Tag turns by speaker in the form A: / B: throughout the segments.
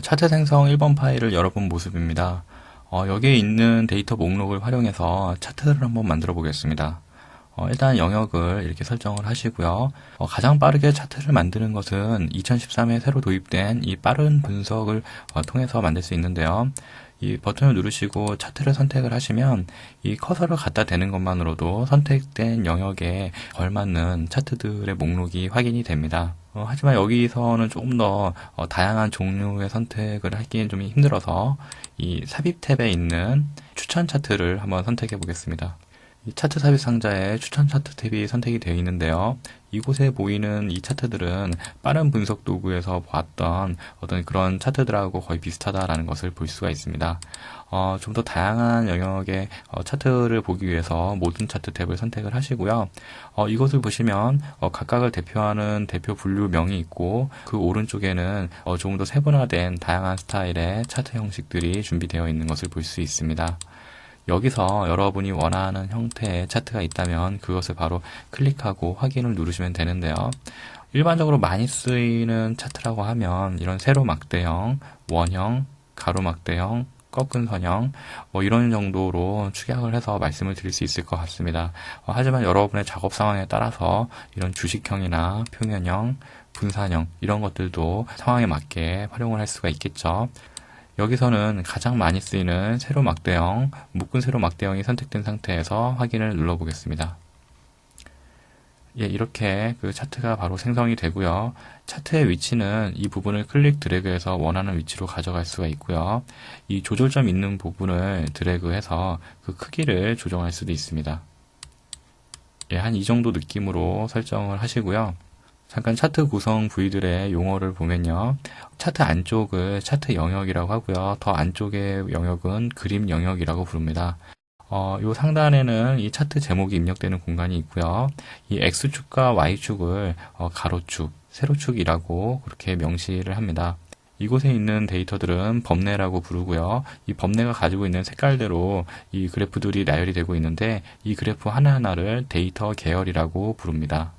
A: 차트 생성 1번 파일을 열어본 모습입니다. 여기에 있는 데이터 목록을 활용해서 차트를 한번 만들어 보겠습니다. 일단 영역을 이렇게 설정을 하시고요. 가장 빠르게 차트를 만드는 것은 2013에 새로 도입된 이 빠른 분석을 통해서 만들 수 있는데요. 이 버튼을 누르시고 차트를 선택을 하시면 이 커서를 갖다 대는 것만으로도 선택된 영역에 걸맞는 차트들의 목록이 확인이 됩니다. 하지만 여기서는 조금 더 다양한 종류의 선택을 하기엔 좀 힘들어서 이 삽입 탭에 있는 추천 차트를 한번 선택해 보겠습니다. 이 차트 삽입 상자에 추천 차트 탭이 선택이 되어 있는데요. 이곳에 보이는 이 차트들은 빠른 분석 도구에서 보았던 어떤 그런 차트들하고 거의 비슷하다라는 것을 볼 수가 있습니다. 좀 더 다양한 영역의 차트를 보기 위해서 모든 차트 탭을 선택을 하시고요. 이것을 보시면 각각을 대표하는 대표 분류명이 있고 그 오른쪽에는 조금 더 세분화된 다양한 스타일의 차트 형식들이 준비되어 있는 것을 볼 수 있습니다. 여기서 여러분이 원하는 형태의 차트가 있다면 그것을 바로 클릭하고 확인을 누르시면 되는데요. 일반적으로 많이 쓰이는 차트라고 하면 이런 세로 막대형, 원형, 가로 막대형, 꺾은 선형 이런 정도로 축약을 해서 말씀을 드릴 수 있을 것 같습니다. 하지만 여러분의 작업 상황에 따라서 이런 주식형이나 평면형, 분산형 이런 것들도 상황에 맞게 활용을 할 수가 있겠죠. 여기서는 가장 많이 쓰이는 세로 막대형, 묶은 세로 막대형이 선택된 상태에서 확인을 눌러보겠습니다. 예, 이렇게 그 차트가 바로 생성이 되고요. 차트의 위치는 이 부분을 클릭 드래그해서 원하는 위치로 가져갈 수가 있고요. 이 조절점 있는 부분을 드래그해서 그 크기를 조정할 수도 있습니다. 예, 한 이 정도 느낌으로 설정을 하시고요. 잠깐 차트 구성 부위들의 용어를 보면요. 차트 안쪽을 차트 영역이라고 하고요. 더 안쪽의 영역은 그림 영역이라고 부릅니다. 요 상단에는 이 차트 제목이 입력되는 공간이 있고요. 이 X축과 Y축을 가로축, 세로축이라고 그렇게 명시를 합니다. 이곳에 있는 데이터들은 범례라고 부르고요. 이 범례가 가지고 있는 색깔대로 이 그래프들이 나열이 되고 있는데 이 그래프 하나하나를 데이터 계열이라고 부릅니다.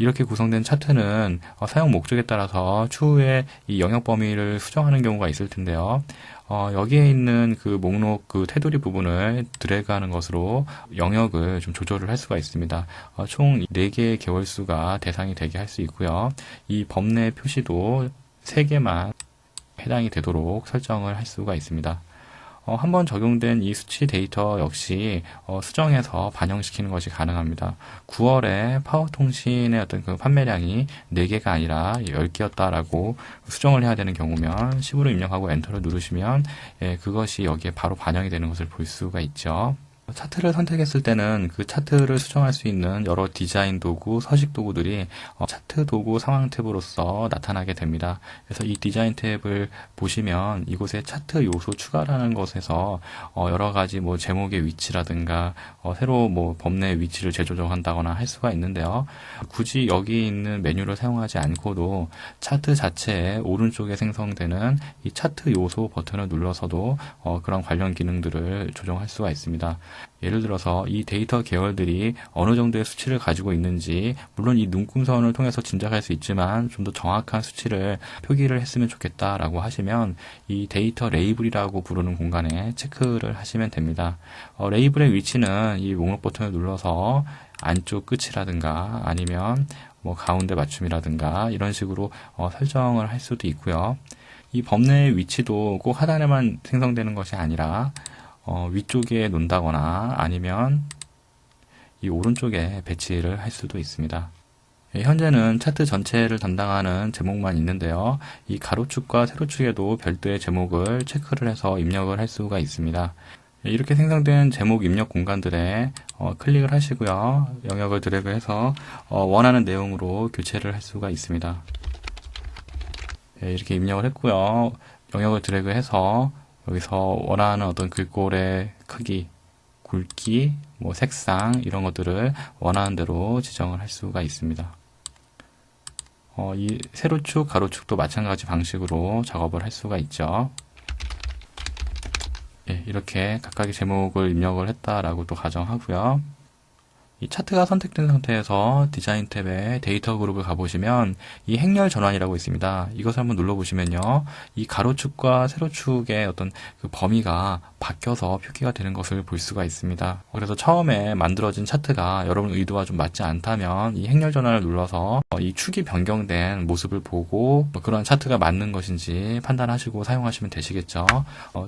A: 이렇게 구성된 차트는 사용 목적에 따라서 추후에 이 영역 범위를 수정하는 경우가 있을 텐데요. 여기에 있는 그 목록 그 테두리 부분을 드래그하는 것으로 영역을 좀 조절을 할 수가 있습니다. 총 4개의 계월수가 대상이 되게 할 수 있고요. 이 범례 표시도 3개만 해당이 되도록 설정을 할 수가 있습니다. 한번 적용된 이 수치 데이터 역시 수정해서 반영시키는 것이 가능합니다. 9월에 파워통신의 어떤 그 판매량이 4개가 아니라 10개였다라고 수정을 해야 되는 경우면 10으로 입력하고 엔터를 누르시면 그것이 여기에 바로 반영이 되는 것을 볼 수가 있죠. 차트를 선택했을 때는 그 차트를 수정할 수 있는 여러 디자인 도구, 서식 도구들이 차트 도구 상황 탭으로서 나타나게 됩니다. 그래서 이 디자인 탭을 보시면 이곳에 차트 요소 추가라는 것에서 여러 가지 뭐 제목의 위치라든가 새로 뭐 범례의 위치를 재조정한다거나 할 수가 있는데요. 굳이 여기 있는 메뉴를 사용하지 않고도 차트 자체에 오른쪽에 생성되는 이 차트 요소 버튼을 눌러서도 그런 관련 기능들을 조정할 수가 있습니다. 예를 들어서 이 데이터 계열들이 어느 정도의 수치를 가지고 있는지 물론 이 눈금선을 통해서 짐작할 수 있지만 좀 더 정확한 수치를 표기를 했으면 좋겠다라고 하시면 이 데이터 레이블이라고 부르는 공간에 체크를 하시면 됩니다. 레이블의 위치는 이 목록 버튼을 눌러서 안쪽 끝이라든가 아니면 뭐 가운데 맞춤이라든가 이런 식으로 설정을 할 수도 있고요. 이 범례의 위치도 꼭 하단에만 생성되는 것이 아니라 위쪽에 놓는다거나 아니면 이 오른쪽에 배치를 할 수도 있습니다. 현재는 차트 전체를 담당하는 제목만 있는데요. 이 가로축과 세로축에도 별도의 제목을 체크를 해서 입력을 할 수가 있습니다. 이렇게 생성된 제목 입력 공간들에 클릭을 하시고요. 영역을 드래그해서 원하는 내용으로 교체를 할 수가 있습니다. 이렇게 입력을 했고요. 영역을 드래그해서 여기서 원하는 어떤 글꼴의 크기, 굵기, 뭐 색상 이런 것들을 원하는 대로 지정을 할 수가 있습니다. 이 세로축, 가로축도 마찬가지 방식으로 작업을 할 수가 있죠. 예, 이렇게 각각의 제목을 입력을 했다라고 또 가정하고요. 이 차트가 선택된 상태에서 디자인 탭에 데이터 그룹을 가보시면 이 행렬 전환이라고 있습니다. 이것을 한번 눌러보시면요. 이 가로축과 세로축의 어떤 그 범위가 바뀌어서 표기가 되는 것을 볼 수가 있습니다. 그래서 처음에 만들어진 차트가 여러분 의도와 좀 맞지 않다면 이 행렬 전환을 눌러서 이 축이 변경된 모습을 보고 그러한 차트가 맞는 것인지 판단하시고 사용하시면 되시겠죠.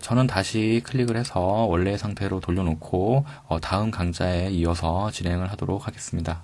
A: 저는 다시 클릭을 해서 원래의 상태로 돌려놓고 다음 강좌에 이어서 진행을 하도록 하겠습니다.